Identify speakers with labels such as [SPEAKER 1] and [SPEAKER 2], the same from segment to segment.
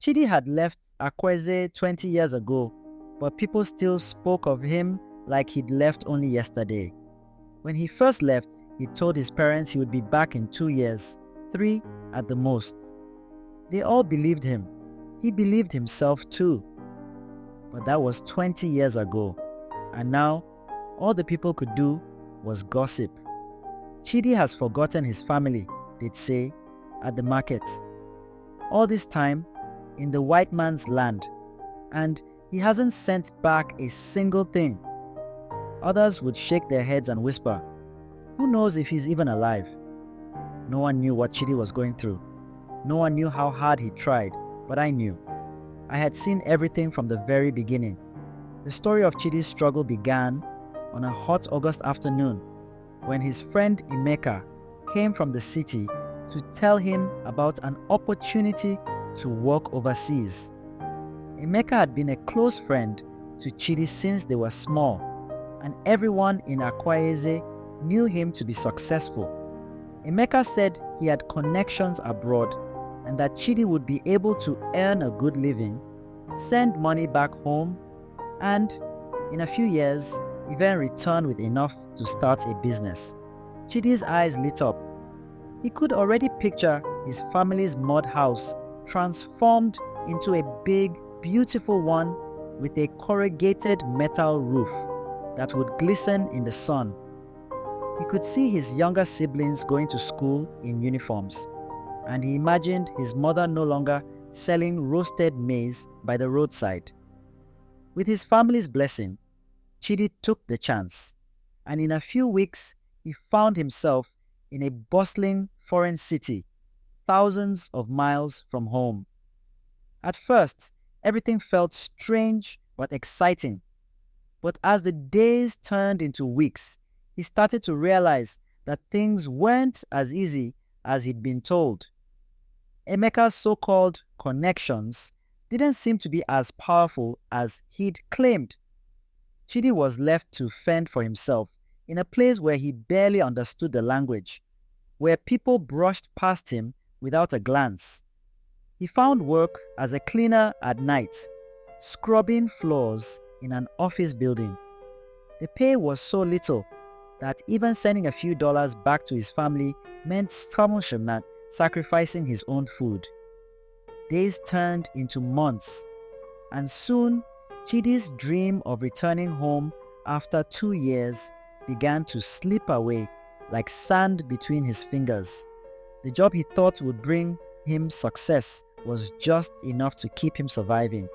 [SPEAKER 1] Chidi had left Akwaeze 20 years ago, but people still spoke of him like he'd left only yesterday. When he first left, he told his parents he would be back in 2 years, 3 at the most. They all believed him. He believed himself too. But that was 20 years ago, and now all the people could do was gossip. Chidi has forgotten his family, they'd say, at the market. All this time, in the white man's land, and he hasn't sent back a single thing. Others would shake their heads and whisper, "Who knows if he's even alive?" No one knew what Chidi was going through. No one knew how hard he tried, but I knew. I had seen everything from the very beginning. The story of Chidi's struggle began on a hot August afternoon when his friend Emeka came from the city to tell him about an opportunity to work overseas. Emeka had been a close friend to Chidi since they were small, and everyone in Akwaeze knew him to be successful. Emeka said he had connections abroad and that Chidi would be able to earn a good living, send money back home, and in a few years, even return with enough to start a business. Chidi's eyes lit up. He could already picture his family's mud house transformed into a big, beautiful one with a corrugated metal roof that would glisten in the sun. He could see his younger siblings going to school in uniforms, and he imagined his mother no longer selling roasted maize by the roadside. With his family's blessing, Chidi took the chance, and in a few weeks, he found himself in a bustling foreign city, thousands of miles from home. At first, everything felt strange but exciting. But as the days turned into weeks, he started to realize that things weren't as easy as he'd been told. Emeka's so-called connections didn't seem to be as powerful as he'd claimed. Chidi was left to fend for himself in a place where he barely understood the language, where people brushed past him without a glance. He found work as a cleaner at night, scrubbing floors in an office building. The pay was so little that even sending a few dollars back to his family meant sacrificing his own food. Days turned into months, and soon Chidi's dream of returning home after 2 years began to slip away like sand between his fingers. The job he thought would bring him success was just enough to keep him surviving.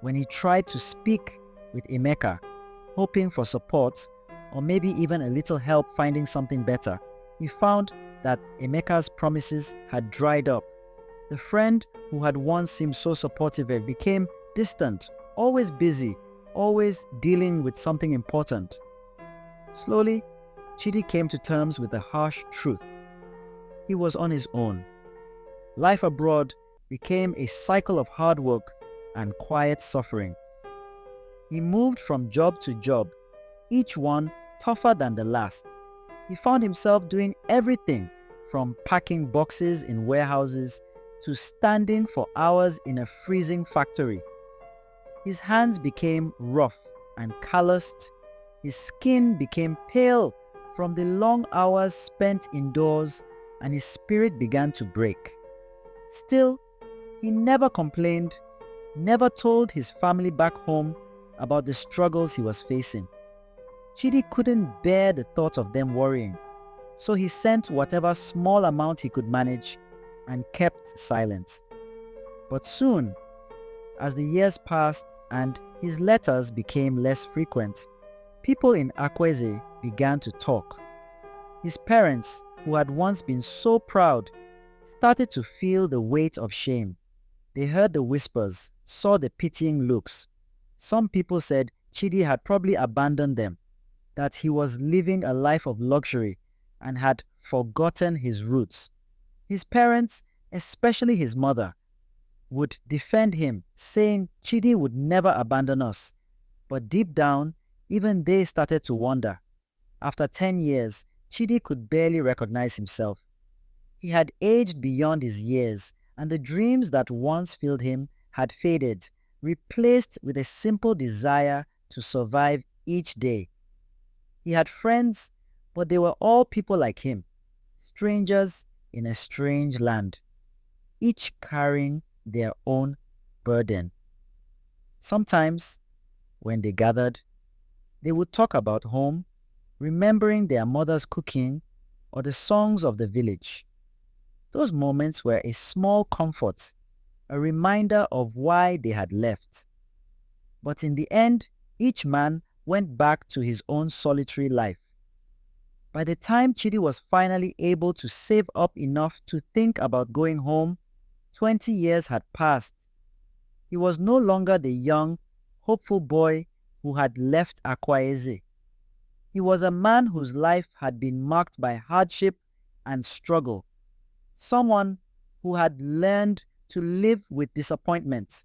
[SPEAKER 1] When he tried to speak with Emeka, hoping for support or maybe even a little help finding something better, he found that Emeka's promises had dried up. The friend who had once seemed so supportive became distant, always busy, always dealing with something important. Slowly, Chidi came to terms with the harsh truth. He was on his own. Life abroad became a cycle of hard work and quiet suffering. He moved from job to job, each one tougher than the last. He found himself doing everything from packing boxes in warehouses to standing for hours in a freezing factory. His hands became rough and calloused. His skin became pale from the long hours spent indoors, and his spirit began to break. Still, he never complained, never told his family back home about the struggles he was facing. Chidi couldn't bear the thought of them worrying, so he sent whatever small amount he could manage and kept silent. But soon, as the years passed and his letters became less frequent, people in Akwaeze began to talk. His parents, who had once been so proud, started to feel the weight of shame. They heard the whispers, saw the pitying looks. Some people said Chidi had probably abandoned them, that he was living a life of luxury and had forgotten his roots. His parents, especially his mother, would defend him, saying Chidi would never abandon us. But deep down, even they started to wonder. After 10 years, Chidi could barely recognize himself. He had aged beyond his years, and the dreams that once filled him had faded, replaced with a simple desire to survive each day. He had friends, but they were all people like him, strangers in a strange land, each carrying their own burden. Sometimes, when they gathered, they would talk about home, remembering their mother's cooking or the songs of the village. Those moments were a small comfort, a reminder of why they had left. But in the end, each man went back to his own solitary life. By the time Chidi was finally able to save up enough to think about going home, 20 years had passed. He was no longer the young, hopeful boy who had left Akwaeze. He was a man whose life had been marked by hardship and struggle. Someone who had learned to live with disappointment.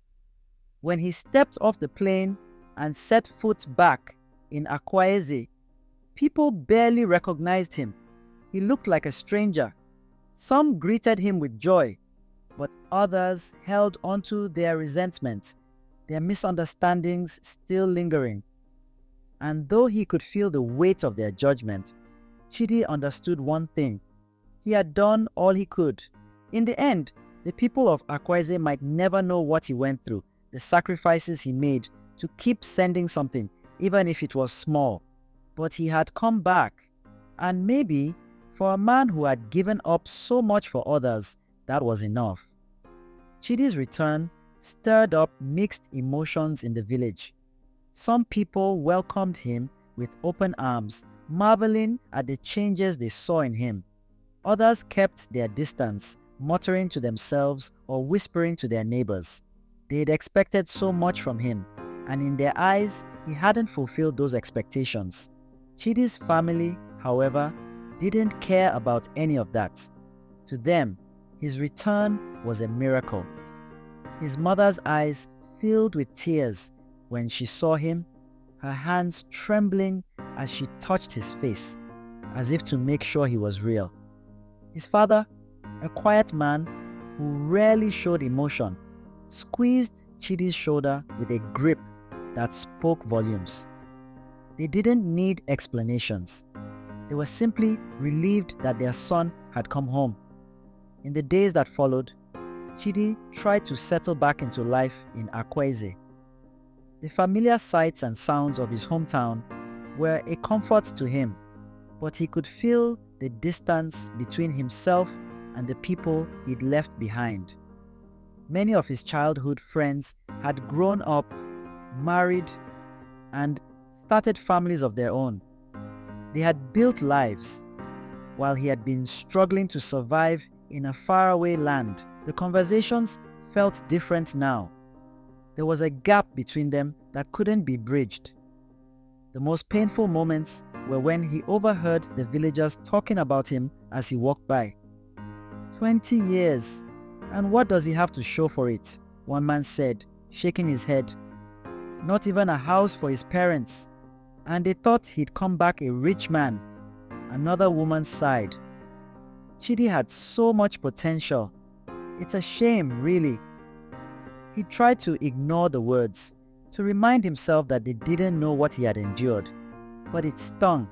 [SPEAKER 1] When he stepped off the plane and set foot back in Akwaeze, people barely recognized him. He looked like a stranger. Some greeted him with joy, but others held onto their resentment, their misunderstandings still lingering. And though he could feel the weight of their judgment, Chidi understood one thing. He had done all he could. In the end, the people of Akwaeze might never know what he went through, the sacrifices he made to keep sending something, even if it was small. But he had come back, and maybe for a man who had given up so much for others, that was enough. Chidi's return stirred up mixed emotions in the village. Some people welcomed him with open arms, marveling at the changes they saw in him. Others kept their distance, muttering to themselves or whispering to their neighbors. They had expected so much from him, and in their eyes, he hadn't fulfilled those expectations. Chidi's family, however, didn't care about any of that. To them, his return was a miracle. His mother's eyes filled with tears when she saw him, her hands trembling as she touched his face, as if to make sure he was real. His father, a quiet man who rarely showed emotion, squeezed Chidi's shoulder with a grip that spoke volumes. They didn't need explanations. They were simply relieved that their son had come home. In the days that followed, Chidi tried to settle back into life in Akwaeze. The familiar sights and sounds of his hometown were a comfort to him, but he could feel the distance between himself and the people he'd left behind. Many of his childhood friends had grown up, married, and started families of their own. They had built lives, while he had been struggling to survive in a faraway land. The conversations felt different now. There was a gap between them that couldn't be bridged. The most painful moments were when he overheard the villagers talking about him as he walked by. 20 years, and what does he have to show for it? One man said, shaking his head. Not even a house for his parents, and they thought he'd come back a rich man. Another woman sighed. Chidi had so much potential. It's a shame, really. He tried to ignore the words, to remind himself that they didn't know what he had endured. But it stung.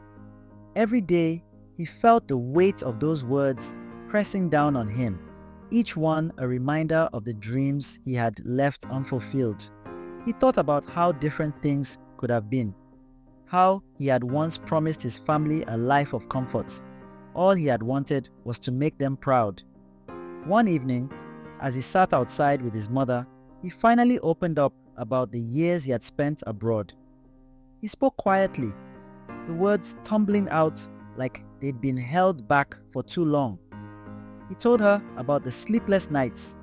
[SPEAKER 1] Every day, he felt the weight of those words pressing down on him, each one a reminder of the dreams he had left unfulfilled. He thought about how different things could have been, how he had once promised his family a life of comfort. All he had wanted was to make them proud. One evening, as he sat outside with his mother, he finally opened up about the years he had spent abroad. He spoke quietly, the words tumbling out like they'd been held back for too long. He told her about the sleepless nights,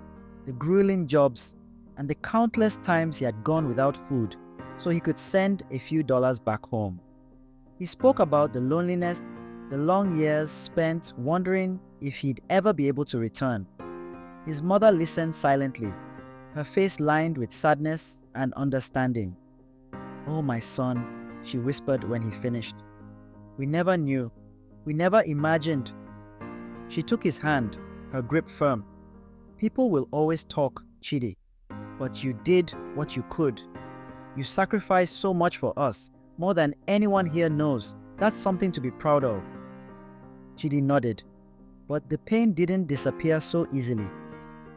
[SPEAKER 1] the grueling jobs, and the countless times he had gone without food so he could send a few dollars back home. He spoke about the loneliness, the long years spent wondering if he'd ever be able to return. His mother listened silently, her face lined with sadness and understanding. "Oh, my son," she whispered when he finished. "We never knew. We never imagined." She took his hand, her grip firm. "People will always talk, Chidi. but you did what you could. You sacrificed so much for us, more than anyone here knows. That's something to be proud of." Chidi nodded, but the pain didn't disappear so easily.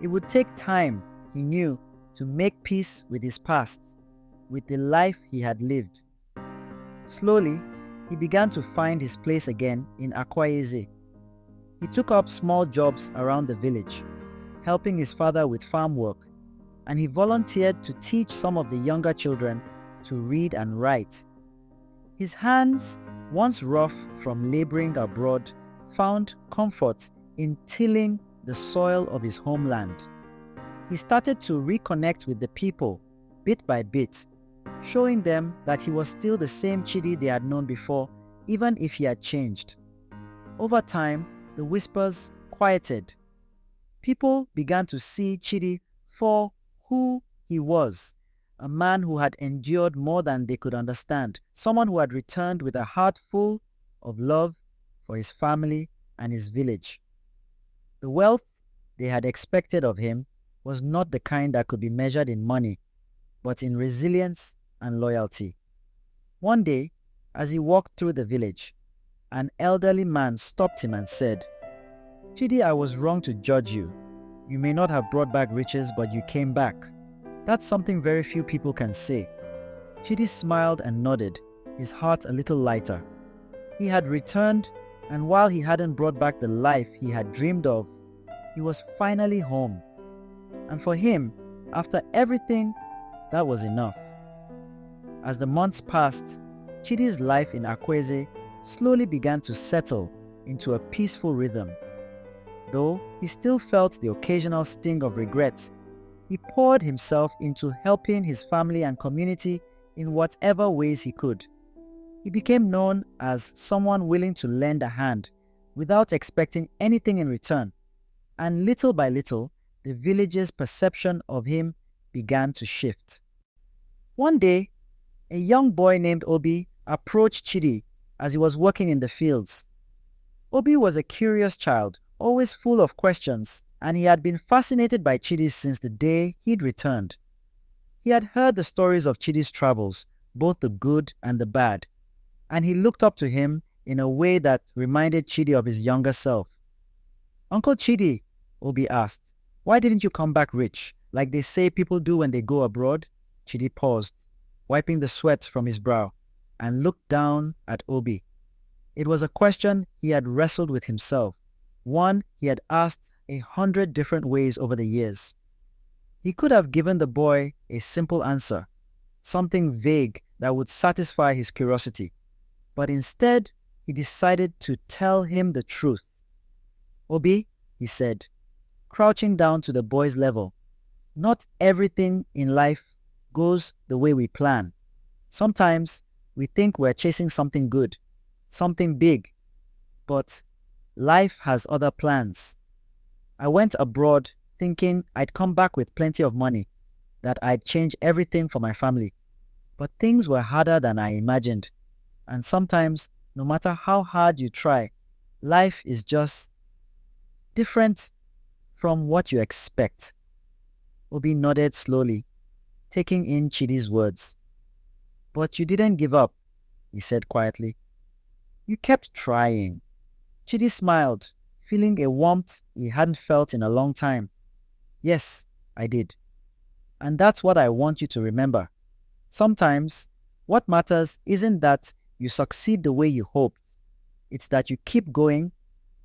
[SPEAKER 1] It would take time, he knew, to make peace with his past, with the life he had lived. Slowly, he began to find his place again in Akwaeze. He took up small jobs around the village, helping his father with farm work, and he volunteered to teach some of the younger children to read and write. His hands, once rough from laboring abroad, found comfort in tilling the soil of his homeland. He started to reconnect with the people, bit by bit, showing them that he was still the same Chidi they had known before, even if he had changed. Over time, the whispers quieted. People began to see Chidi for who he was, a man who had endured more than they could understand, someone who had returned with a heart full of love for his family and his village. The wealth they had expected of him was not the kind that could be measured in money, but in resilience and loyalty. One day, as he walked through the village, an elderly man stopped him and said, "Chidi, I was wrong to judge you. You may not have brought back riches, but you came back. That's something very few people can say." Chidi smiled and nodded, his heart a little lighter. He had returned, and while he hadn't brought back the life he had dreamed of, he was finally home. And for him, after everything, that was enough. As the months passed, Chidi's life in Akwaeze slowly began to settle into a peaceful rhythm. Though he still felt the occasional sting of regret, he poured himself into helping his family and community in whatever ways he could. He became known as someone willing to lend a hand without expecting anything in return, and little by little, the village's perception of him began to shift. One day, a young boy named Obi approached Chidi as he was working in the fields. Obi was a curious child, always full of questions, and he had been fascinated by Chidi since the day he'd returned. He had heard the stories of Chidi's travels, both the good and the bad, and he looked up to him in a way that reminded Chidi of his younger self. "Uncle Chidi," Obi asked, "why didn't you come back rich, like they say people do when they go abroad?" Chidi paused, wiping the sweat from his brow, and looked down at Obi. It was a question he had wrestled with himself, one he had asked 100 different ways over the years. He could have given the boy a simple answer, something vague that would satisfy his curiosity, but instead he decided to tell him the truth. "Obi," he said, crouching down to the boy's level, "not everything in life goes the way we plan. Sometimes we think we're chasing something good, something big, but life has other plans. I went abroad thinking I'd come back with plenty of money, that I'd change everything for my family. But things were harder than I imagined. And sometimes, no matter how hard you try, life is just different from what you expect." Obi nodded slowly, taking in Chidi's words. "But you didn't give up," he said quietly. "You kept trying." Chidi smiled, feeling a warmth he hadn't felt in a long time. "Yes, I did. And that's what I want you to remember. Sometimes, what matters isn't that you succeed the way you hoped. It's that you keep going,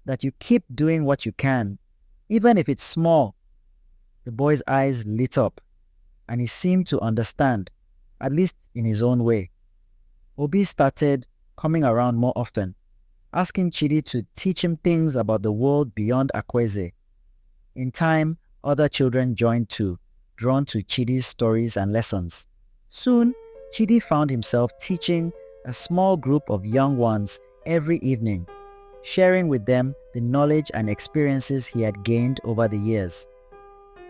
[SPEAKER 1] that you keep doing what you can, even if it's small." The boy's eyes lit up, and he seemed to understand, at least in his own way. Obi started coming around more often, asking Chidi to teach him things about the world beyond Akwaeze. In time, other children joined too, drawn to Chidi's stories and lessons. Soon, Chidi found himself teaching a small group of young ones every evening, sharing with them the knowledge and experiences he had gained over the years.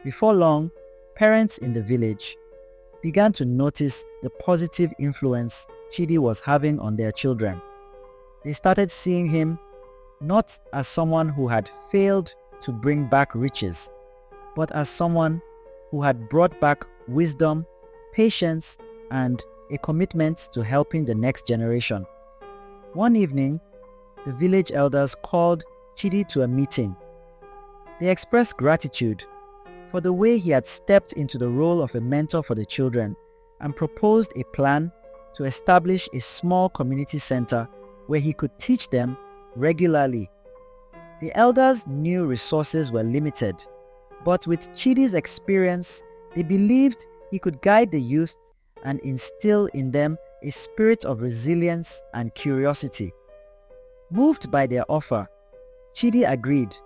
[SPEAKER 1] Before long, parents in the village began to notice the positive influence Chidi was having on their children. They started seeing him not as someone who had failed to bring back riches, but as someone who had brought back wisdom, patience, and a commitment to helping the next generation. One evening, the village elders called Chidi to a meeting. They expressed gratitude for the way he had stepped into the role of a mentor for the children and proposed a plan to establish a small community center where he could teach them regularly. The elders knew resources were limited, but with Chidi's experience, they believed he could guide the youth and instill in them a spirit of resilience and curiosity. Moved by their offer, Chidi agreed,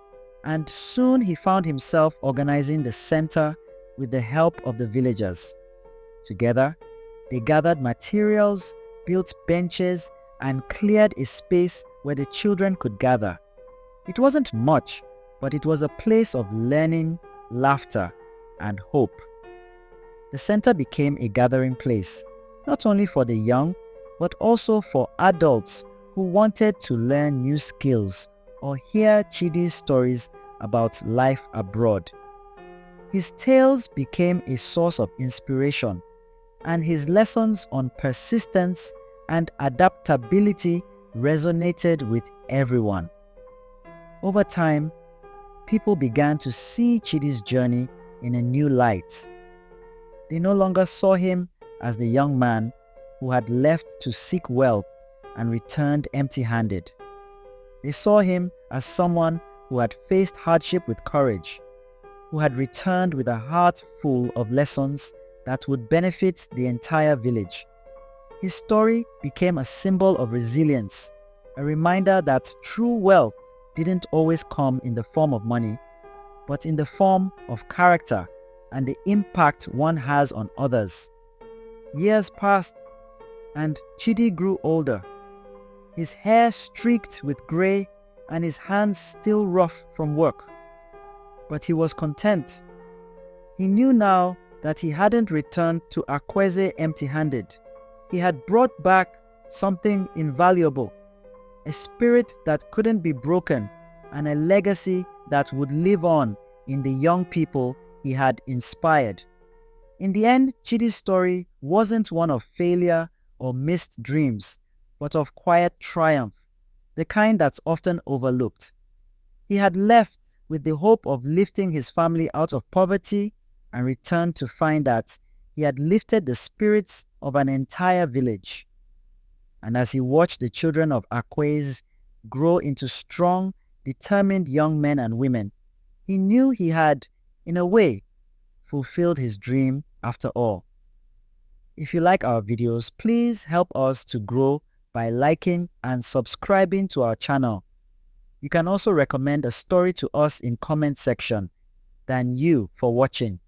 [SPEAKER 1] and soon he found himself organizing the center with the help of the villagers. Together, they gathered materials, built benches, and cleared a space where the children could gather. It wasn't much, but it was a place of learning, laughter, and hope. The center became a gathering place, not only for the young, but also for adults who wanted to learn new skills or hear Chidi's stories about life abroad. His tales became a source of inspiration, and his lessons on persistence and adaptability resonated with everyone. Over time, people began to see Chidi's journey in a new light. They no longer saw him as the young man who had left to seek wealth and returned empty-handed. They saw him as someone who had faced hardship with courage, who had returned with a heart full of lessons that would benefit the entire village. His story became a symbol of resilience, a reminder that true wealth didn't always come in the form of money, but in the form of character and the impact one has on others. Years passed, and Chidi grew older, his hair streaked with grey and his hands still rough from work. But he was content. He knew now that he hadn't returned to Akwaeze empty-handed. He had brought back something invaluable, a spirit that couldn't be broken, and a legacy that would live on in the young people he had inspired. In the end, Chidi's story wasn't one of failure or missed dreams, but of quiet triumph, the kind that's often overlooked. He had left with the hope of lifting his family out of poverty and returned to find that he had lifted the spirits of an entire village. And as he watched the children of Akwaeze grow into strong, determined young men and women, he knew he had, in a way, fulfilled his dream after all. If you like our videos, please help us to grow by liking and subscribing to our channel. You can also recommend a story to us in comment section. Thank you for watching.